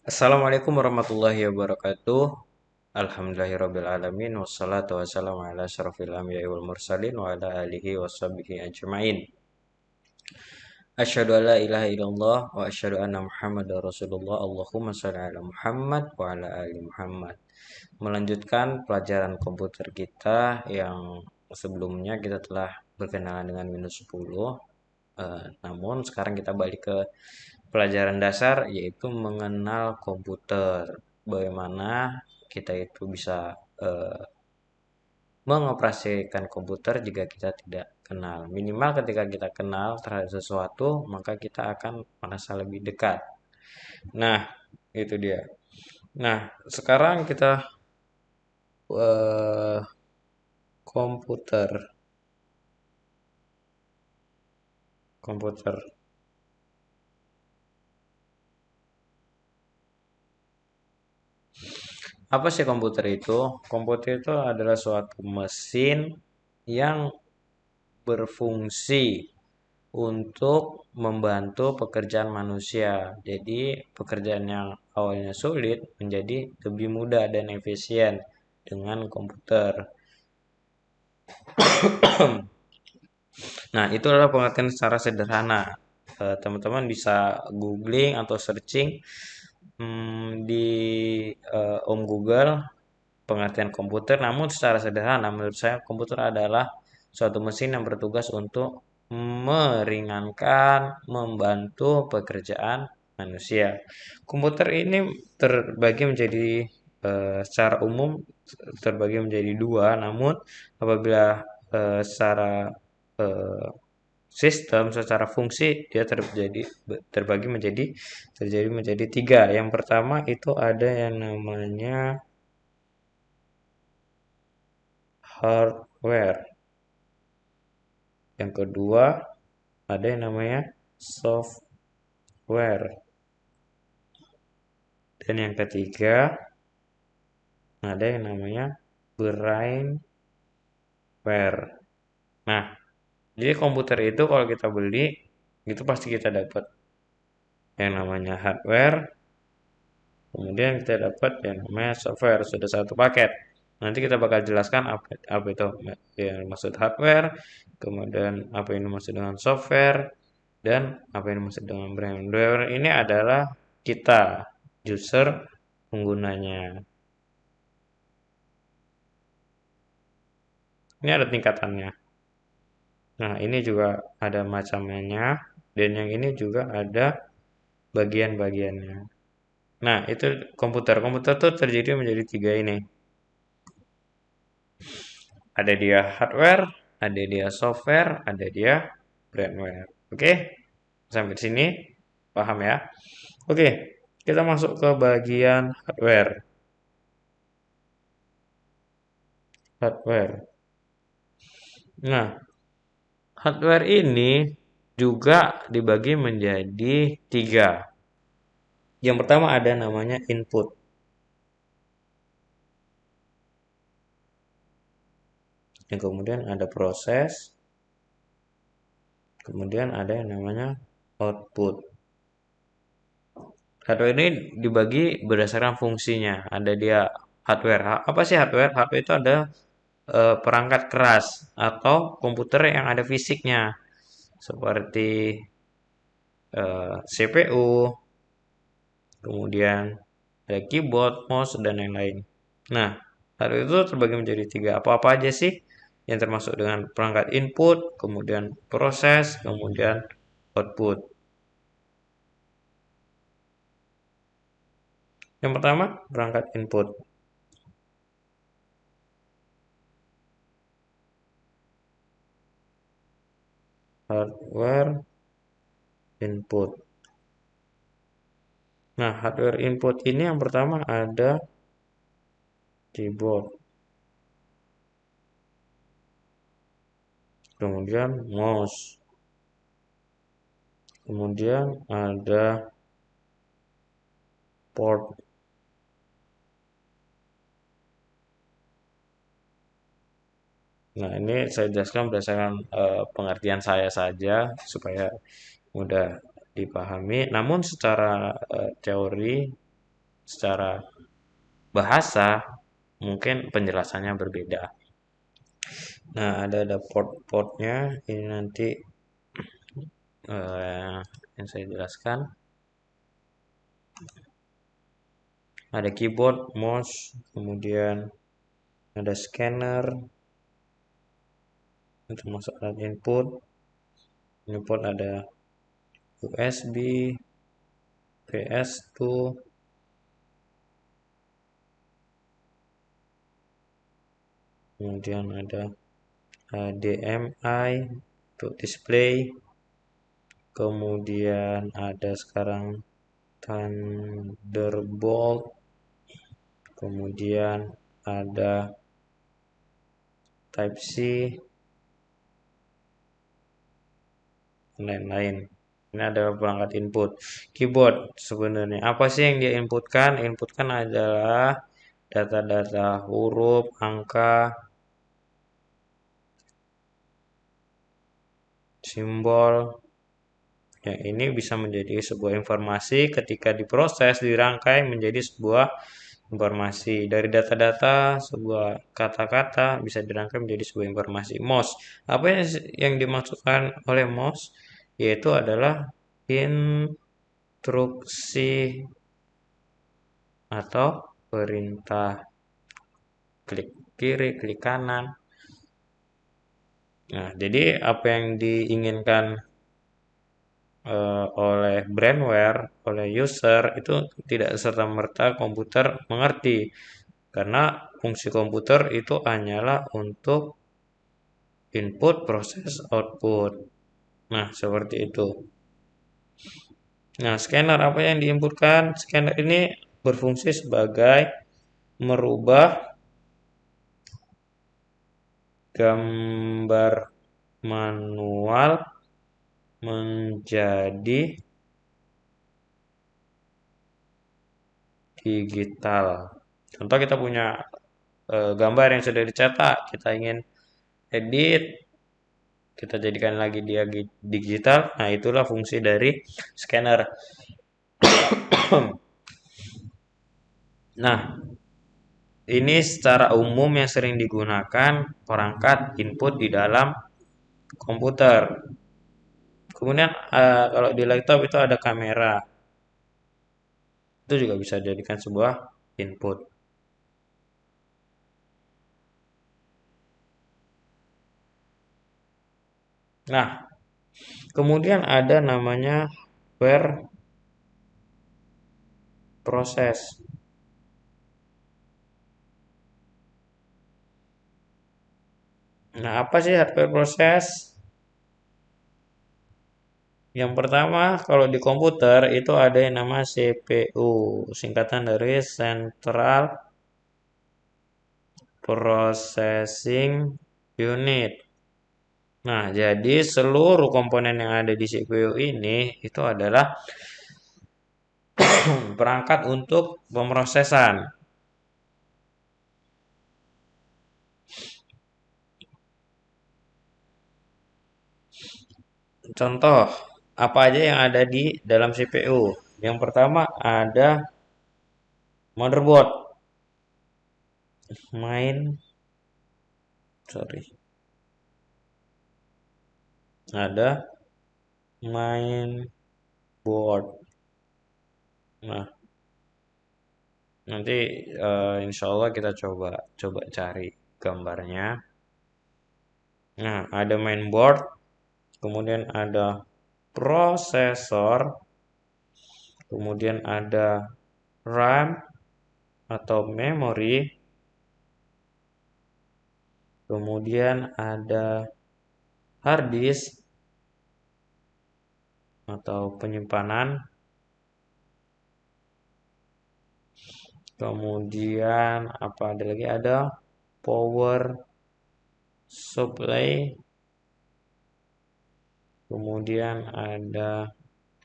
Assalamualaikum warahmatullahi wabarakatuh. Alhamdulillahirrabbilalamin. Wassalatu wassalamu ala asyrafil anbiya'i wal mursalin wa ala alihi washabihi ajma'in. Asyhadu an la ilaha illallah wa asyhadu anna Muhammadar Rasulullah. Allahumma shalli ala Muhammad wa ala ali Muhammad. Melanjutkan pelajaran komputer kita yang sebelumnya kita telah berkenalan dengan Windows 10. Namun sekarang kita balik ke pelajaran dasar yaitu mengenal komputer. Bagaimana kita itu bisa mengoperasikan komputer jika kita tidak kenal. Minimal ketika kita kenal terhadap sesuatu, maka kita akan merasa lebih dekat. Nah, itu dia. Nah, sekarang kita eh, komputer, komputer. Apa sih komputer itu? Komputer itu adalah suatu mesin yang berfungsi untuk membantu pekerjaan manusia. Jadi, pekerjaan yang awalnya sulit menjadi lebih mudah dan efisien dengan komputer. Nah, itu adalah pengertian secara sederhana. Teman-teman bisa googling atau searching di Om Google pengertian komputer. Namun secara sederhana menurut saya komputer adalah suatu mesin yang bertugas untuk meringankan, membantu pekerjaan manusia. Komputer ini terbagi menjadi secara umum terbagi menjadi dua, namun apabila secara eh, sistem secara fungsi dia terjadi menjadi tiga. Yang pertama itu ada yang namanya hardware. Yang kedua ada yang namanya software. Dan yang ketiga ada yang namanya brainware. Nah, jadi komputer itu kalau kita beli itu pasti kita dapat yang namanya hardware, kemudian kita dapat yang namanya software, sudah satu paket. Nanti kita bakal jelaskan apa itu yang maksud hardware, kemudian apa yang dimaksud dengan software, dan apa yang dimaksud dengan brainware. Ini adalah kita, user, penggunanya. Ini ada tingkatannya. Nah, ini juga ada macamnya, dan yang ini juga ada bagian-bagiannya. Nah, itu komputer. Komputer tuh terdiri menjadi tiga ini. Ada dia hardware, ada dia software, ada dia brainware. Oke, sampai sini paham ya? Oke, kita masuk ke bagian hardware. Hardware. Nah, hardware ini juga dibagi menjadi tiga. Yang pertama ada namanya input. Yang kemudian ada proses. Kemudian ada yang namanya output. Hardware ini dibagi berdasarkan fungsinya. Ada dia hardware. Apa sih hardware? Hardware itu ada perangkat keras atau komputer yang ada fisiknya. Seperti CPU, kemudian ada keyboard, mouse, dan lain-lain. Nah, hardware itu terbagi menjadi tiga. Apa-apa aja sih yang termasuk dengan perangkat input, kemudian proses, kemudian output. Yang pertama, perangkat input. Hardware input. Nah, hardware input ini yang pertama ada keyboard, kemudian mouse, kemudian ada port. Nah, ini saya jelaskan berdasarkan pengertian saya saja supaya mudah dipahami. Namun secara teori secara bahasa mungkin penjelasannya berbeda. Nah, ada port-portnya. Ini nanti yang saya jelaskan. Ada keyboard, mouse, kemudian ada scanner untuk masuk alat input. Input ada USB, PS2, kemudian ada HDMI untuk display, kemudian ada sekarang Thunderbolt, kemudian ada Type C, dan lain-lain. Ini adalah perangkat input. Keyboard sebenarnya apa sih yang dia inputkan? Inputkan adalah data-data huruf, angka, simbol. Ya, ini bisa menjadi sebuah informasi ketika diproses, dirangkai menjadi sebuah informasi. Dari data-data, sebuah kata-kata bisa dirangkai menjadi sebuah informasi. Mouse. Apa yang dimaksudkan oleh mouse? Yaitu adalah instruksi atau perintah klik kiri, klik kanan. Nah, jadi apa yang diinginkan oleh brandware, oleh user itu tidak serta-merta komputer mengerti. Karena fungsi komputer itu hanyalah untuk input, proses, output. Nah, seperti itu. Nah, scanner apa yang diinputkan? Scanner ini berfungsi sebagai merubah gambar manual menjadi digital. Contoh kita punya gambar yang sudah dicetak, kita ingin edit, kita jadikan lagi dia digital. Nah, itulah fungsi dari scanner. Nah, ini secara umum yang sering digunakan perangkat input di dalam komputer. Kemudian kalau di laptop itu ada kamera. Itu juga bisa dijadikan sebuah input. Nah, kemudian ada namanya hardware proses. Nah, apa sih hardware proses? Yang pertama, kalau di komputer itu ada yang nama CPU, singkatan dari Central Processing Unit. Nah, jadi seluruh komponen yang ada di CPU ini itu adalah perangkat untuk pemrosesan. Contoh, apa aja yang ada di dalam CPU? Yang pertama ada motherboard, sorry, ada mainboard. Nah, nanti insya Allah kita coba cari gambarnya. Nah, ada mainboard, kemudian ada prosesor, kemudian ada RAM atau memori, kemudian ada hard disk atau penyimpanan, kemudian apa ada lagi, ada power supply, kemudian ada,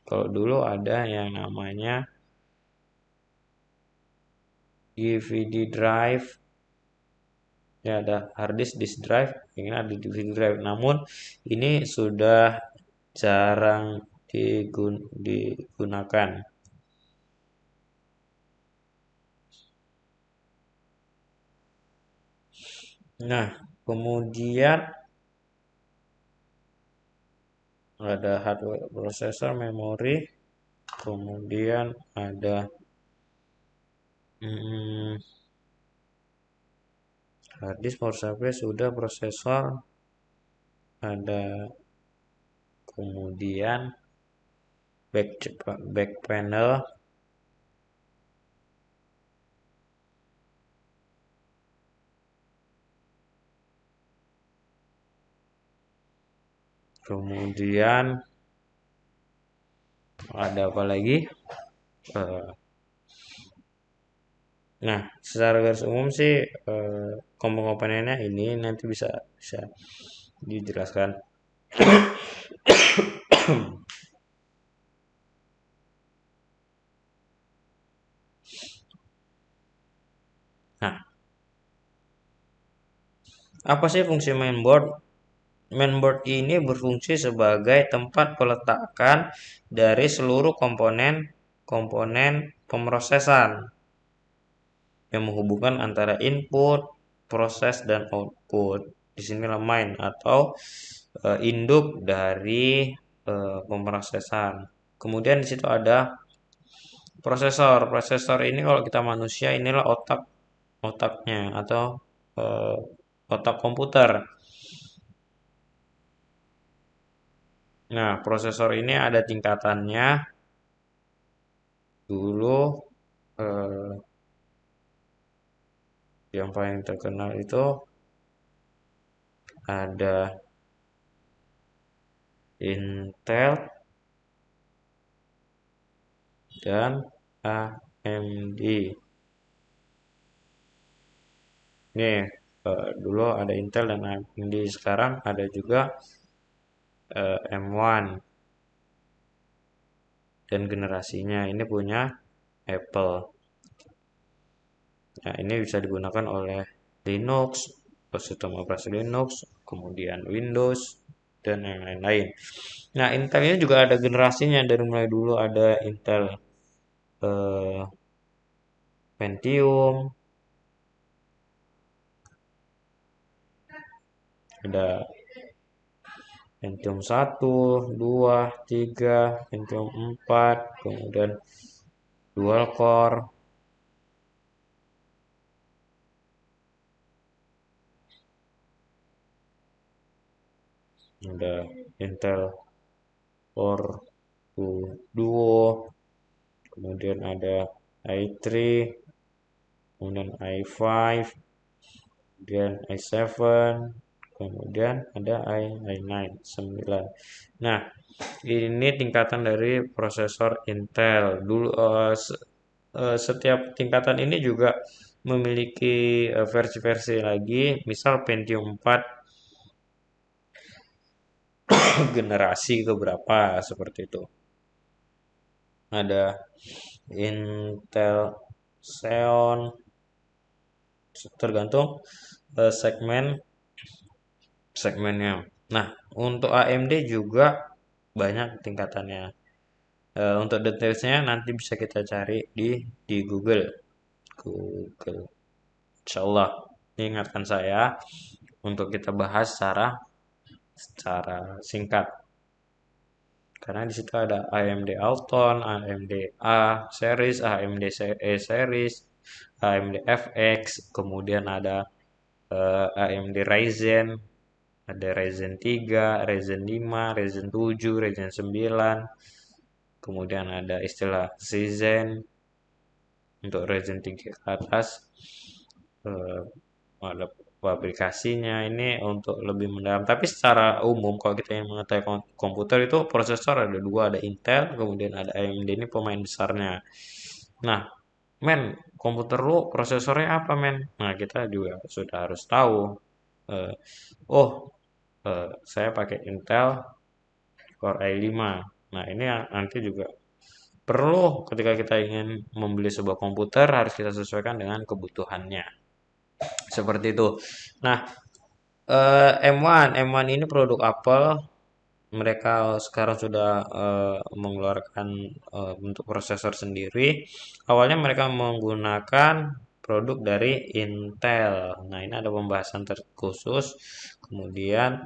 kalau dulu ada yang namanya DVD drive, ya ada hard disk drive, ini ada DVD drive, namun ini sudah jarang digunakan. Nah, kemudian ada hardware, prosesor, memori, kemudian ada hmm, hard disk, power supply sudah, prosesor, ada kemudian back panel, kemudian ada apa lagi? Eh, Nah, secara garis umum sih komponen-komponennya ini nanti bisa bisa dijelaskan. Nah, apa sih fungsi mainboard? Mainboard ini berfungsi sebagai tempat peletakan dari seluruh komponen pemrosesan yang menghubungkan antara input, proses dan output. Di sinilah main atau induk dari pemrosesan. Kemudian di situ ada prosesor. Prosesor ini kalau kita manusia inilah otaknya atau eh, otak komputer. Nah, prosesor ini ada tingkatannya. Dulu eh, yang paling terkenal itu ada Intel dan AMD. Nih, dulu ada Intel dan AMD. Sekarang ada juga M1 dan generasinya ini punya Apple. Nah, ini bisa digunakan oleh Linux, sistem operasi Linux, kemudian Windows, dan yang lain-lain. Nah, Intel ini juga ada generasinya dari mulai dulu ada Intel eh, Pentium, ada Pentium 1, 2, 3, Pentium 4, kemudian dual core, ada Intel Core Duo, kemudian ada i3, kemudian i5, kemudian i7, kemudian ada i9 9. Nah, ini tingkatan dari prosesor Intel. Dulu setiap tingkatan ini juga memiliki versi-versi lagi, misal Pentium 4 generasi keberapa seperti itu. Ada Intel Xeon, tergantung segmennya. Nah, untuk AMD juga banyak tingkatannya. Untuk detailsnya nanti bisa kita cari di Google. Google. Insya Allah, ingatkan saya untuk kita bahas secara singkat. Karena di situ ada AMD Alton, AMD A series, AMD E series, AMD FX, kemudian ada AMD Ryzen, ada Ryzen 3, Ryzen 5, Ryzen 7, Ryzen 9, kemudian ada istilah Ryzen untuk Ryzen 3 ke atas, eh, ada aplikasinya ini untuk lebih mendalam. Tapi secara umum kalau kita yang mengetahui komputer itu prosesor ada dua, ada Intel, kemudian ada AMD, ini pemain besarnya. Nah, men, komputer lu prosesornya apa, men? Nah, kita juga sudah harus tahu. Eh, oh, saya pakai Intel Core i5. Nah, ini yang nanti juga perlu ketika kita ingin membeli sebuah komputer harus kita sesuaikan dengan kebutuhannya. Seperti itu. Nah, M1 ini produk Apple. Mereka sekarang sudah mengeluarkan untuk prosesor sendiri. Awalnya mereka menggunakan produk dari Intel. Nah, ini ada pembahasan terkhusus. Kemudian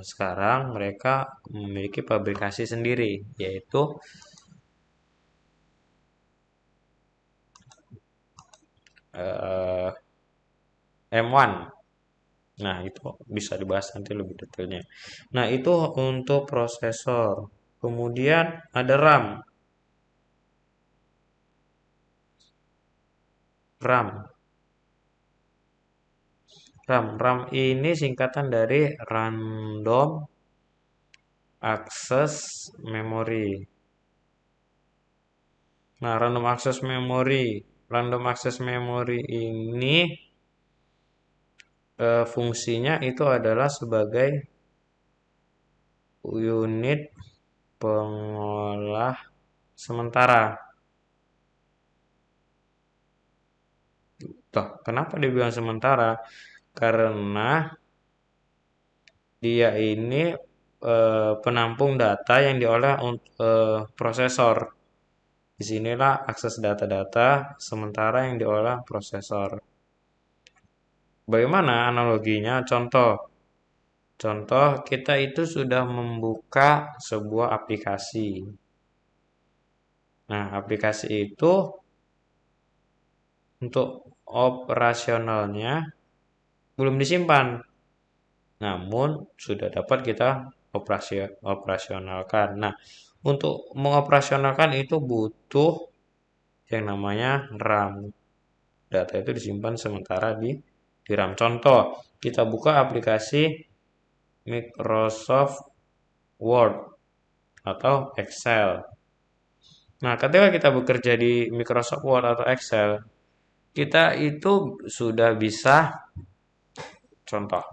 sekarang mereka memiliki pabrikasi sendiri, yaitu M1. Nah, itu bisa dibahas nanti lebih detailnya. Nah, itu untuk prosesor. Kemudian ada RAM. RAM. RAM ini singkatan dari Random Access Memory. Nah, Random Access Memory ini fungsinya itu adalah sebagai unit pengolah sementara. Toh, kenapa dibilang sementara? Karena dia ini penampung data yang diolah prosesor. Disinilah akses data-data sementara yang diolah prosesor. Bagaimana analoginya? Contoh kita itu sudah membuka sebuah aplikasi. Nah, aplikasi itu untuk operasionalnya belum disimpan, namun sudah dapat kita operasionalkan. Nah, untuk mengoperasionalkan itu butuh yang namanya RAM. Data itu disimpan sementara di RAM. Contoh, kita buka aplikasi Microsoft Word atau Excel. Nah, ketika kita bekerja di Microsoft Word atau Excel, kita itu sudah bisa contoh.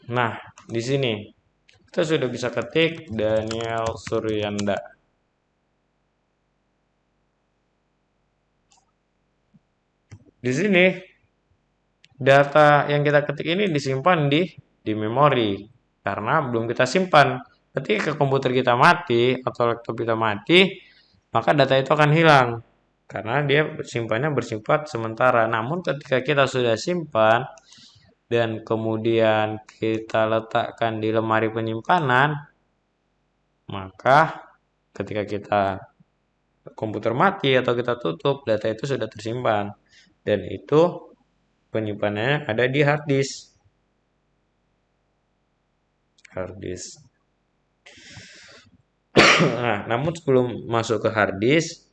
Nah, di sini kita sudah bisa ketik Daniel Suryanda. Di sini data yang kita ketik ini disimpan di memori karena belum kita simpan. Ketika komputer kita mati atau laptop kita mati, maka data itu akan hilang karena dia simpannya bersifat sementara. Namun ketika kita sudah simpan dan kemudian kita letakkan di lemari penyimpanan, maka ketika kita komputer mati atau kita tutup, data itu sudah tersimpan dan itu penyimpanannya ada di hard disk. Nah, namun sebelum masuk ke hard disk,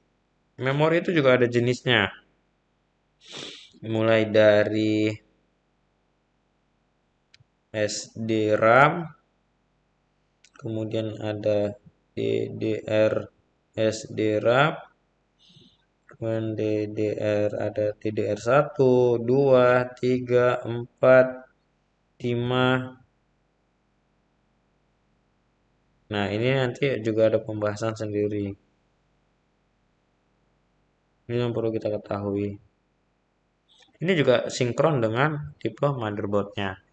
memori itu juga ada jenisnya. Mulai dari SD-RAM, kemudian ada DDR SD-RAM, kemudian DDR ada DDR1, 2, 3, 4, 5. Nah, ini nanti juga ada pembahasan sendiri. Ini yang perlu kita ketahui. Ini juga sinkron dengan tipe motherboardnya.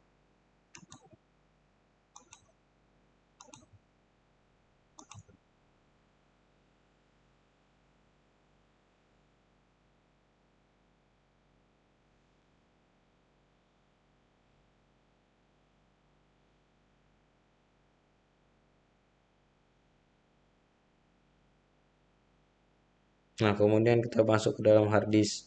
Nah, kemudian kita masuk ke dalam hard disk.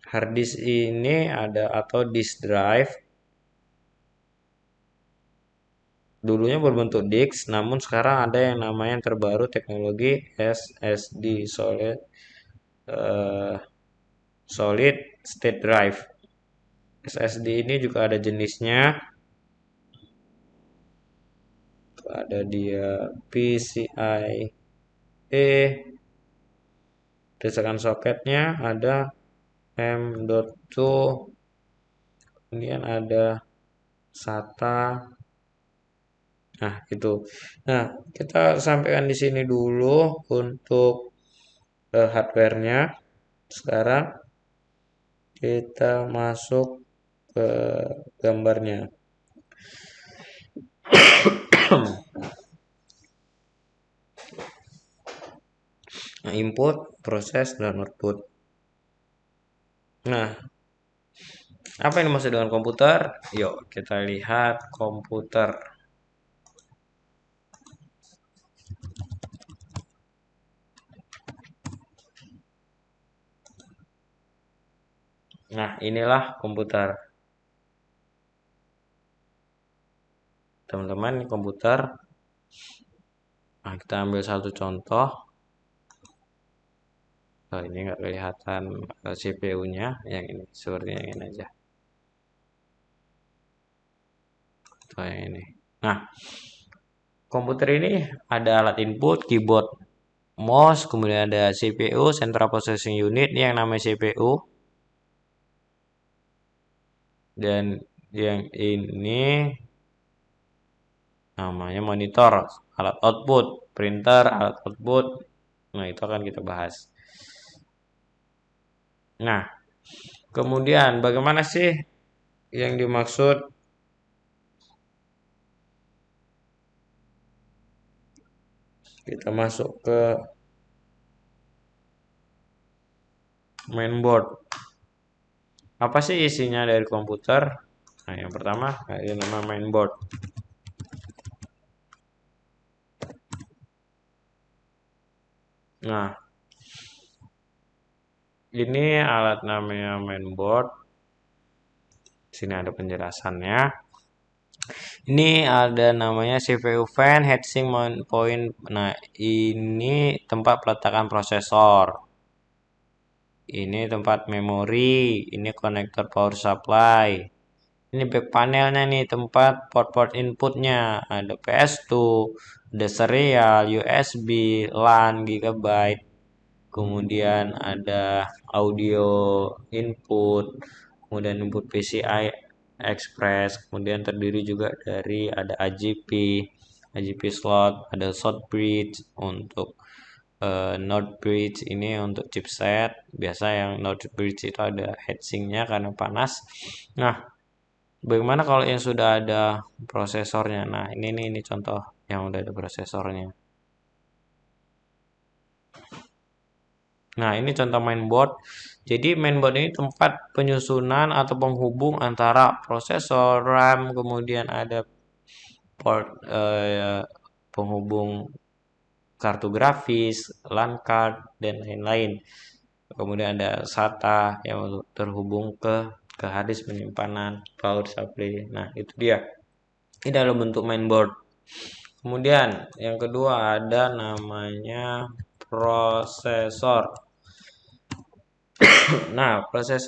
Hard disk ini ada atau disk drive. Dulunya berbentuk disk, namun sekarang ada yang namanya yang terbaru teknologi SSD solid state drive. SSD ini juga ada jenisnya. Ada dia PCIe. Desakan soketnya ada M.2, kemudian ada SATA. Nah, itu. Nah, kita sampaikan di sini dulu untuk hardware-nya. Sekarang kita masuk ke gambarnya. Nah, input, proses, dan output. Nah, apa yang dimaksud dengan komputer? Yuk kita lihat komputer. Nah, inilah komputer. Teman-teman, ini komputer. Nah, kita ambil satu contoh. Nah, ini nggak kelihatan CPU-nya. Yang ini, seperti yang ini aja. Atau yang ini. Nah, komputer ini ada alat input, keyboard, mouse, kemudian ada CPU, Central Processing Unit, ini yang namanya CPU. Dan yang ini namanya monitor, alat output, printer, alat output. Nah, itu akan kita bahas. Nah, kemudian bagaimana sih yang dimaksud kita masuk ke mainboard? Apa sih isinya dari komputer? Nah, yang pertama ini nama mainboard. Nah, ini alat namanya mainboard. Sini ada penjelasannya. Ini ada namanya CPU fan, heatsink, mount point. Nah, ini tempat peletakan prosesor. Ini tempat memori. Ini konektor power supply. Ini back panelnya nih, tempat port-port inputnya. Ada PS2, ada serial, USB, LAN, gigabyte. Kemudian ada audio input, kemudian input PCI Express, kemudian terdiri juga dari ada AGP slot, ada short bridge untuk Node bridge ini untuk chipset. Biasa yang Node bridge itu ada heatsinknya karena panas. Nah, bagaimana kalau yang sudah ada prosesornya? Nah, ini contoh yang udah ada prosesornya. Nah, ini contoh mainboard. Jadi mainboard ini tempat penyusunan atau penghubung antara prosesor, RAM, kemudian ada port penghubung kartu grafis, LAN card, dan lain-lain. Kemudian ada SATA yang terhubung ke hard disk penyimpanan, power supply. Nah, itu dia. Ini dalam bentuk mainboard. Kemudian yang kedua ada namanya prosesor. Nah, proses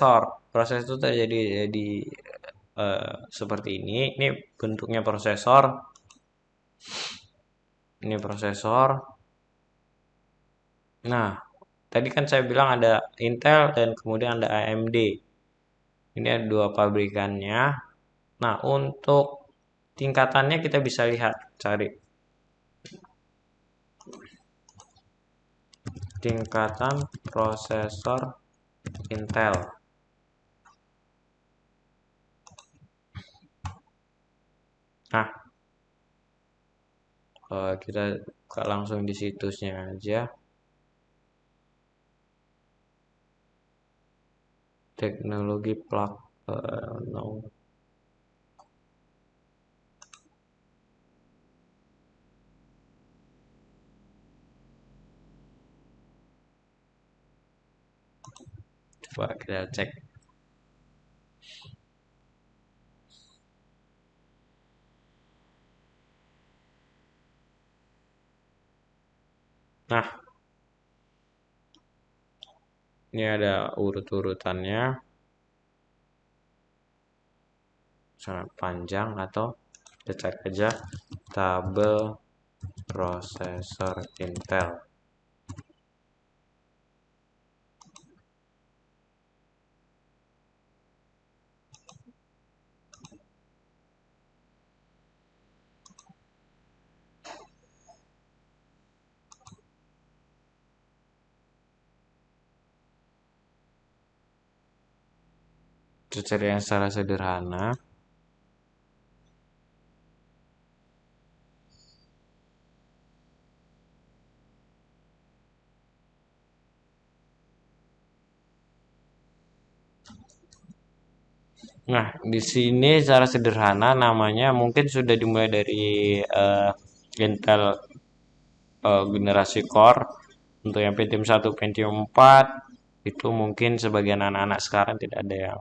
itu terjadi jadi seperti ini. Ini bentuknya prosesor. Ini prosesor. Nah, tadi kan saya bilang ada Intel dan kemudian ada AMD. Ini ada dua pabrikannya. Nah, untuk tingkatannya kita bisa lihat, cari tingkatan prosesor Intel. Nah, kita buka langsung di situsnya aja. Teknologi plug no. Coba kita cek. Nah, ini ada urut-urutannya. Sangat panjang, atau kita cek aja tabel prosesor Intel. Cari yang secara sederhana. Nah, di sini secara sederhana namanya mungkin sudah dimulai dari Intel generasi Core untuk yang Pentium 1, Pentium 4 itu mungkin sebagian anak-anak sekarang tidak ada yang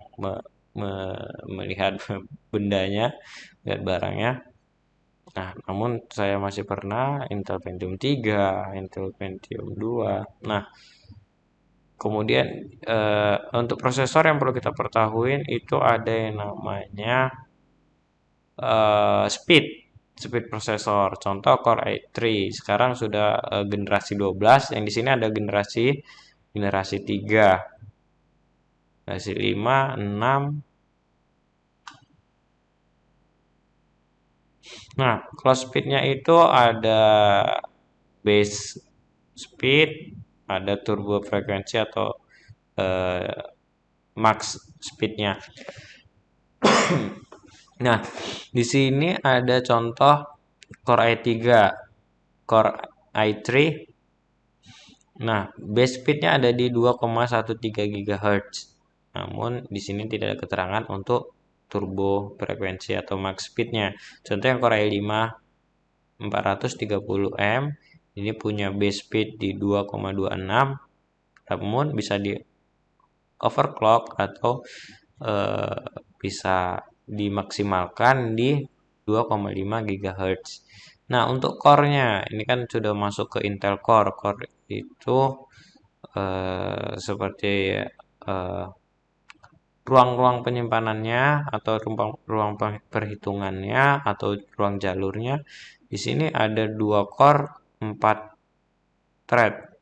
melihat bendanya, lihat barangnya. Nah, namun saya masih pernah Intel Pentium 3, Intel Pentium 2. Nah, kemudian untuk prosesor yang perlu kita ketahui itu ada yang namanya speed speed prosesor. Contoh Core i3 sekarang sudah generasi 12, yang di sini ada generasi 3, generasi 5, 6. Nah, kalau speednya itu ada base speed, ada turbo frekuensi atau eh, max speednya. Nah, di sini ada contoh Core i3, Core i3. Nah, base speednya ada di 2,13 GHz. Namun di sini tidak ada keterangan untuk turbo frekuensi atau max speednya. Contoh yang Core i5 430M ini punya base speed di 2,26, namun bisa di overclock atau eh, bisa dimaksimalkan di 2,5 GHz. Nah, untuk core-nya ini kan sudah masuk ke Intel Core. Core itu seperti eh, ruang-ruang penyimpanannya atau ruang perhitungannya atau ruang jalurnya. Di sini ada 2 core, 4 thread.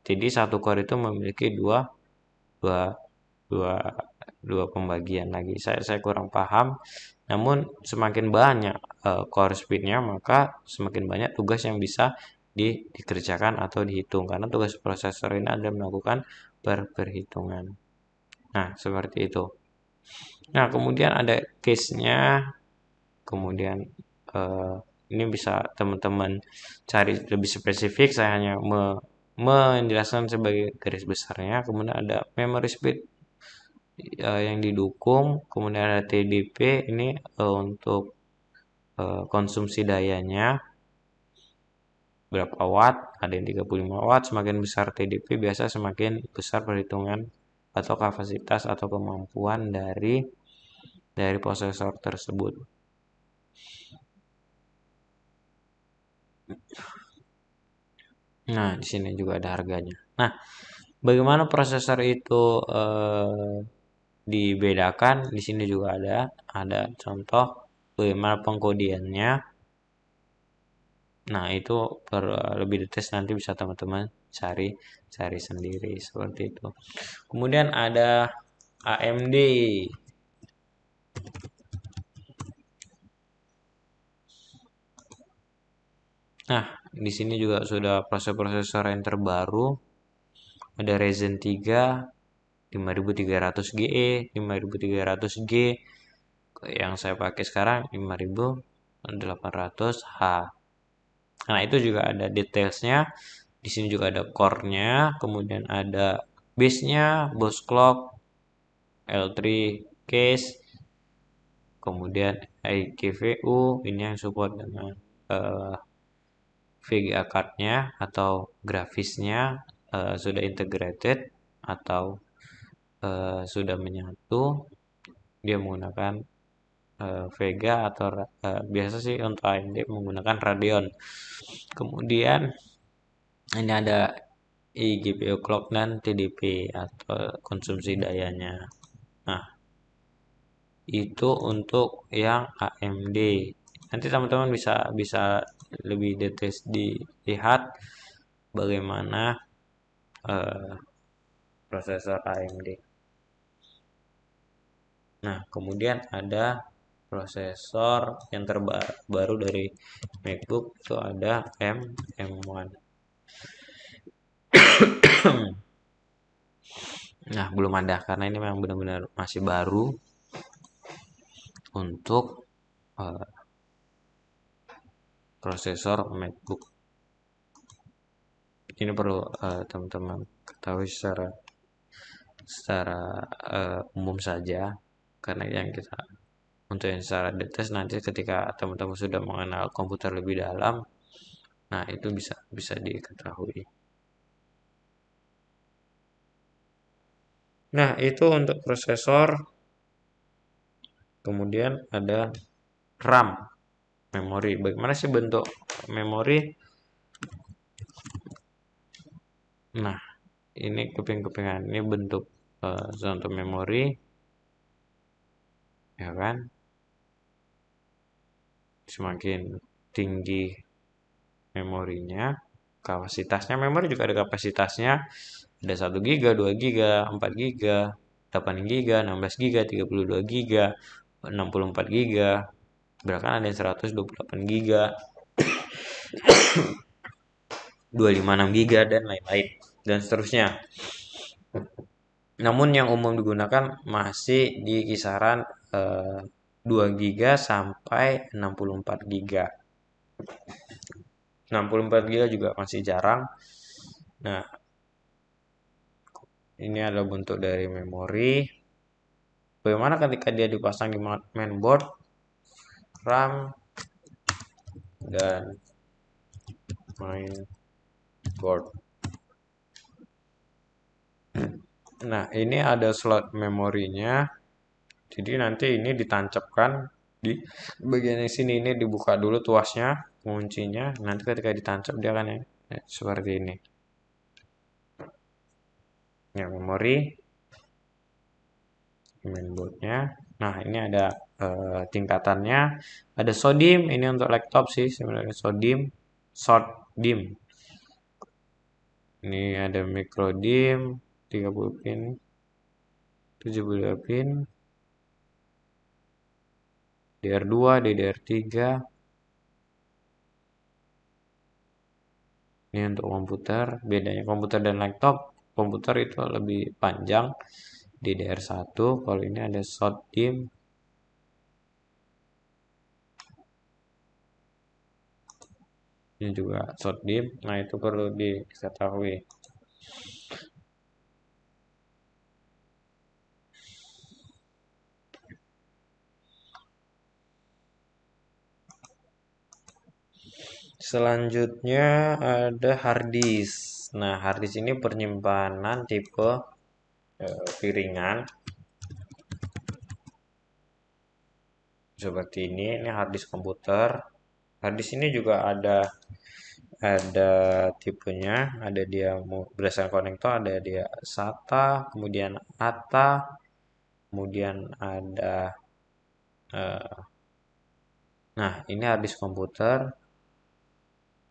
Jadi satu core itu memiliki dua dua dua pembagian lagi. Saya kurang paham. Namun semakin banyak core speednya, maka semakin banyak tugas yang bisa dikerjakan atau dihitung, karena tugas prosesor ini ada melakukan perhitungan. Nah, seperti itu. Nah, kemudian ada case-nya. Kemudian eh, ini bisa teman-teman cari lebih spesifik. Saya hanya menjelaskan sebagai garis besarnya. Kemudian ada memory speed yang didukung, kemudian ada TDP ini untuk konsumsi dayanya berapa watt, ada yang 35 watt. Semakin besar TDP biasa semakin besar perhitungan atau kapasitas atau kemampuan dari prosesor tersebut. Nah, di sini juga ada harganya. Nah, bagaimana prosesor itu dibedakan? Di sini juga ada contoh bagaimana pengkodiannya. Nah, itu lebih detail nanti bisa teman-teman cari cari sendiri seperti itu. Kemudian ada AMD. Nah, di sini juga sudah prosesor yang terbaru. Ada Ryzen 3 5300GE, 5300G. Yang saya pakai sekarang 5800H. Nah, itu juga ada detailsnya. Di sini juga ada core-nya, kemudian ada base-nya, bus clock, L3 case, kemudian iGPU ini yang support dengan VGA card-nya atau grafisnya sudah integrated atau sudah menyatu. Dia menggunakan Vega atau biasa sih untuk AMD menggunakan Radeon. Kemudian ini ada iGPU clock dan TDP atau konsumsi dayanya. Nah, itu untuk yang AMD. Nanti teman-teman bisa bisa lebih detail dilihat bagaimana eh, prosesor AMD. Nah, kemudian ada prosesor yang terbaru dari MacBook itu ada M1. Nah, belum ada karena ini memang benar-benar masih baru untuk uh, prosesor MacBook. Ini perlu teman-teman ketahui secara secara umum saja, karena yang kita untuk yang secara detail nanti ketika teman-teman sudah mengenal komputer lebih dalam, nah itu bisa diketahui. Nah, itu untuk prosesor. Kemudian ada RAM, memori. Bagaimana sih bentuk memori? Nah, ini keping-kepingan, ini bentuk contoh memori, ya kan? Semakin tinggi memorinya, kapasitasnya memori juga ada kapasitasnya. Ada 1 GB, 2 GB, 4 GB, 8 GB, 16 GB, 32 GB, 64 GB, bahkan ada yang 128 GB, 256 GB, dan lain-lain, dan seterusnya. Namun yang umum digunakan masih di kisaran 2 GB sampai 64 GB. 64 GB juga masih jarang. Nah, ini adalah bentuk dari memori. Bagaimana ketika dia dipasang di mainboard, RAM, dan mainboard. Nah, ini ada slot memorinya. Jadi nanti ini ditancapkan di bagian sini, ini dibuka dulu tuasnya, kuncinya. Nanti ketika ditancap dia akan seperti ini. Ya, memori, mainboardnya. Nah, ini ada tingkatannya. Ada SODIMM, ini untuk laptop sih sebenarnya, SODIMM, short DIMM. Ini ada micro DIMM, 30 pin, 72 pin, DDR2, DDR3. Ini untuk komputer. Bedanya komputer dan laptop, komputer itu lebih panjang, DDR1. Kalau ini ada short DIMM. Ini juga short DIMM. Nah, itu perlu diketahui. Selanjutnya ada harddisk. Nah, harddisk ini penyimpanan tipe piringan seperti ini. Ini harddisk komputer. Harddisk ini juga ada tipenya, ada dia berdasarkan konektor, ada dia SATA, kemudian ATA, kemudian ada nah, ini harddisk komputer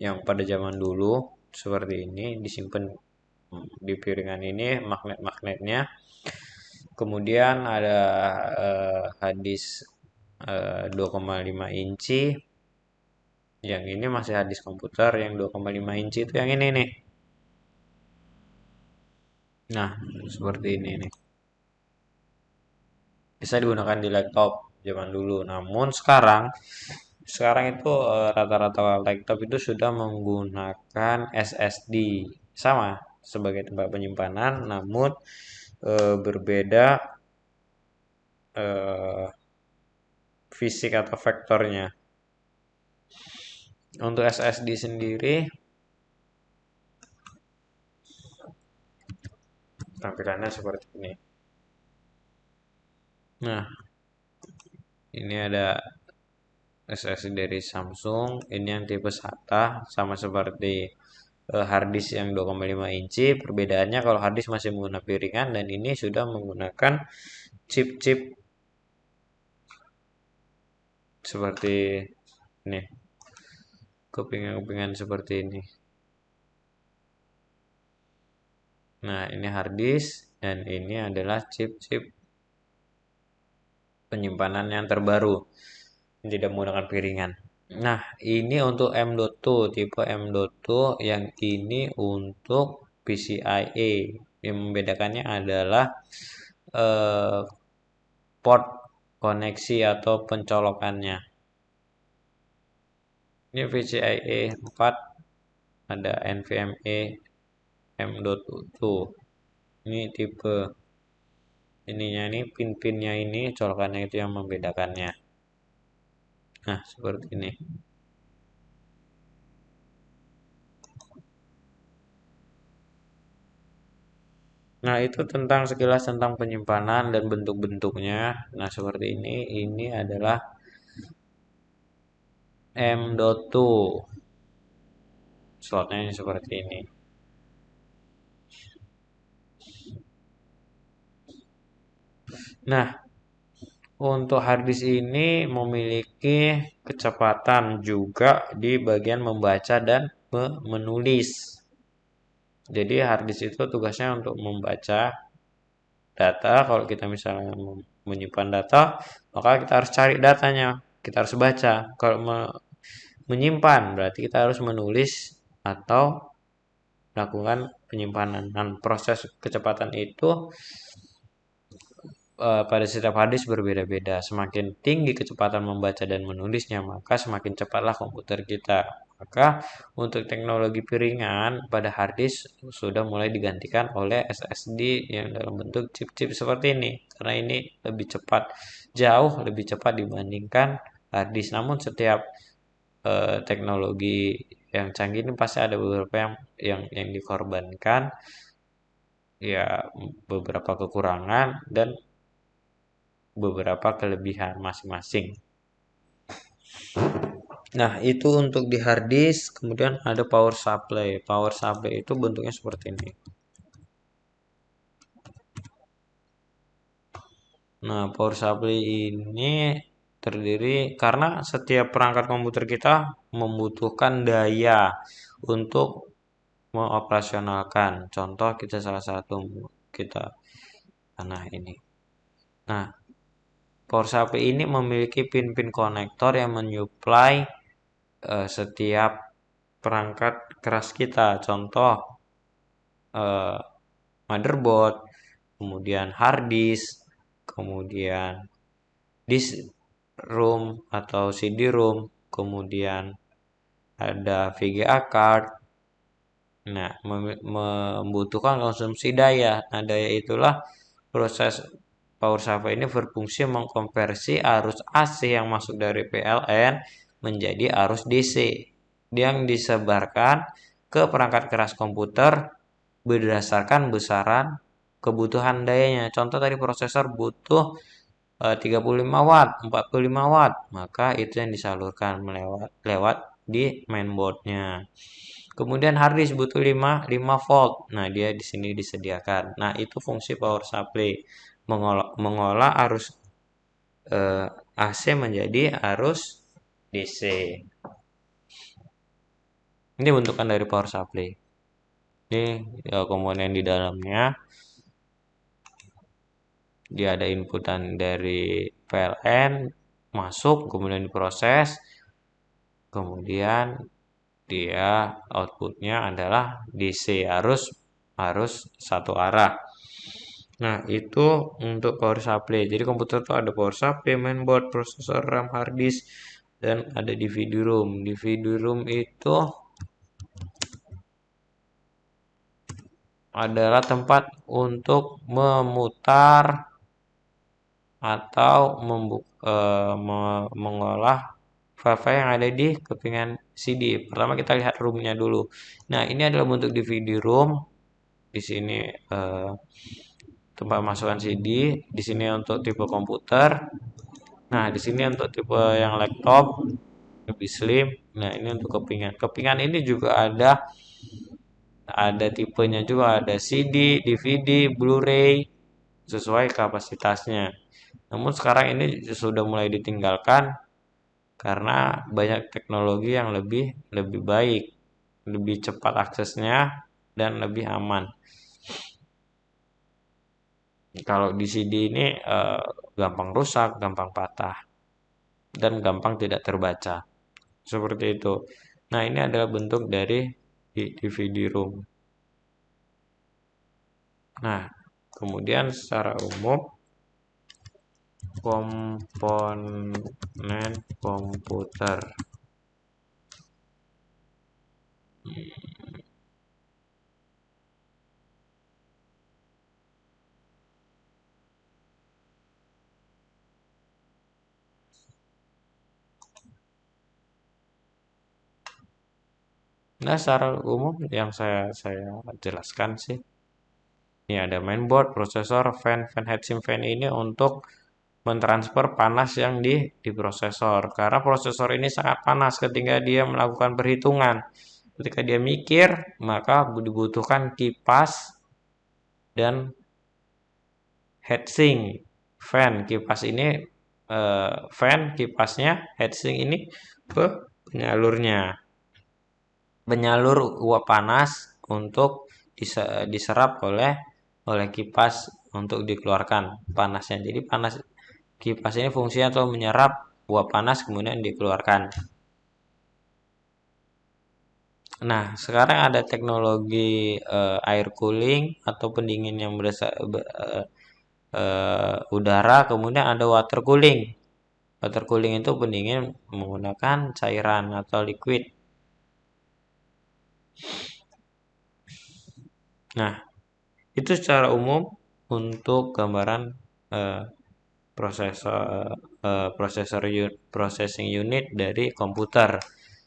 yang pada zaman dulu seperti ini, disimpan di piringan ini magnet-magnetnya. Kemudian ada harddisk 2,5 inci. Yang ini masih harddisk komputer, yang 2,5 inci itu yang ini nih. Nah, seperti ini nih. Bisa digunakan di laptop zaman dulu. Namun sekarang itu rata-rata laptop itu sudah menggunakan SSD, sama sebagai tempat penyimpanan, namun berbeda fisik atau vektornya. Untuk SSD sendiri tampilannya seperti ini. Nah, ini ada SSD dari Samsung. Ini yang tipe SATA, sama seperti harddisk yang 2,5 inci. Perbedaannya kalau harddisk masih menggunakan piringan, dan ini sudah menggunakan chip-chip seperti ini, kepingan-kepingan seperti ini. Nah, ini harddisk, dan ini adalah chip-chip penyimpanan yang terbaru yang tidak menggunakan piringan. Nah, ini untuk M.2, tipe M.2, yang ini untuk PCIe. Yang membedakannya adalah eh, port koneksi atau pencolokannya. Ini PCIe 4, ada NVMe M.2. Ini tipe ininya, ini pin-pinnya, ini colokannya itu yang membedakannya. Nah, seperti ini. Nah, itu tentang sekilas tentang penyimpanan dan bentuk-bentuknya. Nah, seperti ini. Ini adalah M.2. Slotnya ini seperti ini. Nah, untuk harddisk ini memiliki kecepatan juga di bagian membaca dan menulis. Jadi harddisk itu tugasnya untuk membaca data. Kalau kita misalnya menyimpan data, maka kita harus cari datanya, kita harus baca. Kalau menyimpan berarti kita harus menulis atau melakukan penyimpanan. Dan proses kecepatan itu pada setiap harddisk berbeda-beda. Semakin tinggi kecepatan membaca dan menulisnya, maka semakin cepatlah komputer kita. Maka untuk teknologi piringan pada harddisk sudah mulai digantikan oleh SSD yang dalam bentuk chip-chip seperti ini. Karena ini lebih cepat, jauh lebih cepat dibandingkan harddisk. Namun setiap teknologi yang canggih ini pasti ada beberapa yang dikorbankan, ya beberapa kekurangan dan beberapa kelebihan masing-masing. Nah, itu untuk di hard disk. Kemudian ada power supply. Power supply itu bentuknya seperti ini. Nah, power supply ini terdiri karena setiap perangkat komputer kita membutuhkan daya untuk mengoperasionalkan. Contoh kita salah satu kita, nah ini. Nah, power supply ini memiliki pin-pin konektor yang menyuplai setiap perangkat keras kita. Contoh eh, motherboard, kemudian hard disk, kemudian disk room atau CD-ROM, kemudian ada VGA card. Nah, membutuhkan konsumsi daya. Nah, daya itulah proses power supply ini berfungsi mengkonversi arus AC yang masuk dari PLN menjadi arus DC yang disebarkan ke perangkat keras komputer berdasarkan besaran kebutuhan dayanya. Contoh tadi prosesor butuh 35 watt, 45 watt, maka itu yang disalurkan lewat di mainboardnya. Kemudian hard disk butuh 5 volt. Nah, dia di sini disediakan. Nah, itu fungsi power supply. Mengolah arus AC menjadi arus DC. Ini bentukan dari power supply. Ini ya, komponen di dalamnya. Dia ada inputan dari PLN masuk, kemudian diproses, kemudian dia outputnya adalah DC, arus satu arah. Nah, itu untuk power supply. Jadi komputer itu ada power supply, mainboard, prosesor, RAM, hard disk, dan ada DVD room. DVD room itu adalah tempat untuk memutar atau mengolah file-file yang ada di kepingan CD. Pertama kita lihat roomnya dulu. Nah, ini adalah bentuk DVD room. Di sini tempat masukkan CD. Di sini untuk tipe komputer. Nah, di sini untuk tipe yang laptop lebih slim. Nah, ini untuk kepingan. Kepingan ini juga ada tipenya juga, ada CD, DVD, Blu-ray sesuai kapasitasnya. Namun sekarang ini sudah mulai ditinggalkan karena banyak teknologi yang lebih lebih baik, lebih cepat aksesnya dan lebih aman. Kalau di CD ini gampang rusak, gampang patah, dan gampang tidak terbaca. Seperti itu. Nah, ini adalah bentuk dari DVD room. Nah, kemudian secara umum komponen komputer. Nah, secara umum yang saya jelaskan sih, ini ada mainboard, prosesor, fan heatsink fan ini untuk mentransfer panas yang di prosesor. Karena prosesor ini sangat panas ketika dia melakukan perhitungan. Ketika dia mikir, maka dibutuhkan kipas dan heatsink fan. Kipas ini fan kipasnya, heatsink ini penyalurnya. Penyalur uap panas untuk diserap oleh kipas untuk dikeluarkan panasnya. Jadi panas kipas ini fungsinya untuk menyerap uap panas kemudian dikeluarkan. Nah, sekarang ada teknologi air cooling atau pendingin yang udara, kemudian ada water cooling. Water cooling itu pendingin menggunakan cairan atau liquid. Nah, itu secara umum untuk gambaran eh, processing unit dari komputer,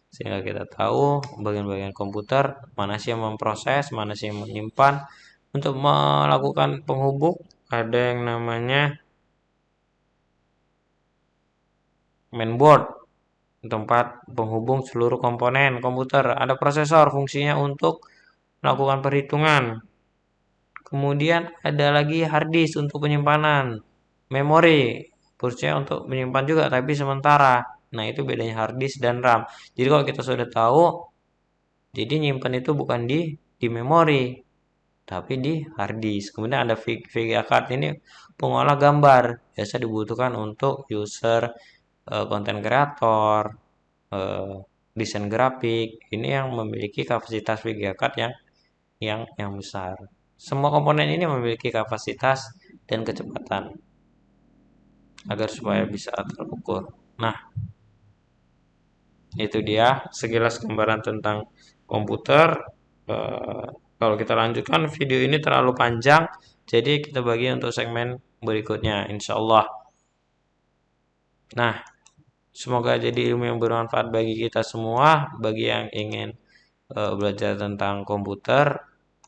sehingga kita tahu bagian-bagian komputer mana sih yang memproses, mana sih yang menyimpan. Untuk melakukan penghubung ada yang namanya mainboard, tempat penghubung seluruh komponen komputer. Ada prosesor, fungsinya untuk melakukan perhitungan. Kemudian ada lagi hard disk untuk penyimpanan, memori, fungsinya untuk menyimpan juga tapi sementara. Nah, itu bedanya hard disk dan RAM. Jadi kalau kita sudah tahu, jadi nyimpan itu bukan di memori, tapi di hard disk. Kemudian ada VGA card, ini pengolah gambar, biasa dibutuhkan untuk user, konten kreator, desain grafik. Ini yang memiliki kapasitas VGA card yang besar. Semua komponen ini memiliki kapasitas dan kecepatan agar supaya bisa terukur. Nah, itu dia sekilas gambaran tentang komputer. Kalau kita lanjutkan video ini terlalu panjang, jadi kita bagi untuk segmen berikutnya, insya Allah. Nah, semoga jadi ilmu yang bermanfaat bagi kita semua, bagi yang ingin belajar tentang komputer.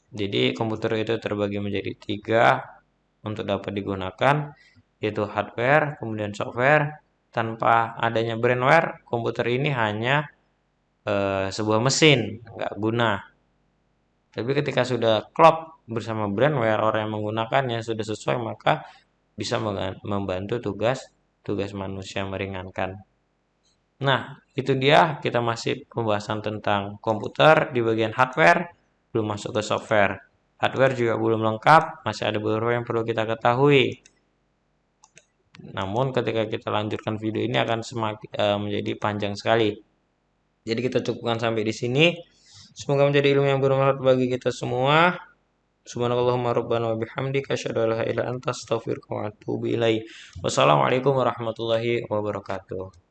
Jadi komputer itu terbagi menjadi 3 untuk dapat digunakan, yaitu hardware, kemudian software. Tanpa adanya brandware, komputer ini hanya sebuah mesin, nggak guna. Tapi ketika sudah klop bersama brandware, orang yang menggunakannya sudah sesuai, maka bisa membantu tugas manusia, meringankan. Nah, itu dia, kita masih pembahasan tentang komputer di bagian hardware, belum masuk ke software. Hardware juga belum lengkap, masih ada beberapa yang perlu kita ketahui. Namun ketika kita lanjutkan video ini akan semakin menjadi panjang sekali. Jadi kita cukupkan sampai di sini. Semoga menjadi ilmu yang bermanfaat bagi kita semua. Subhanallahumma rabbana wa bihamdika asyhadu an la ilaha illa anta astaghfiruka wa atubu ilaik. Wassalamualaikum warahmatullahi wabarakatuh.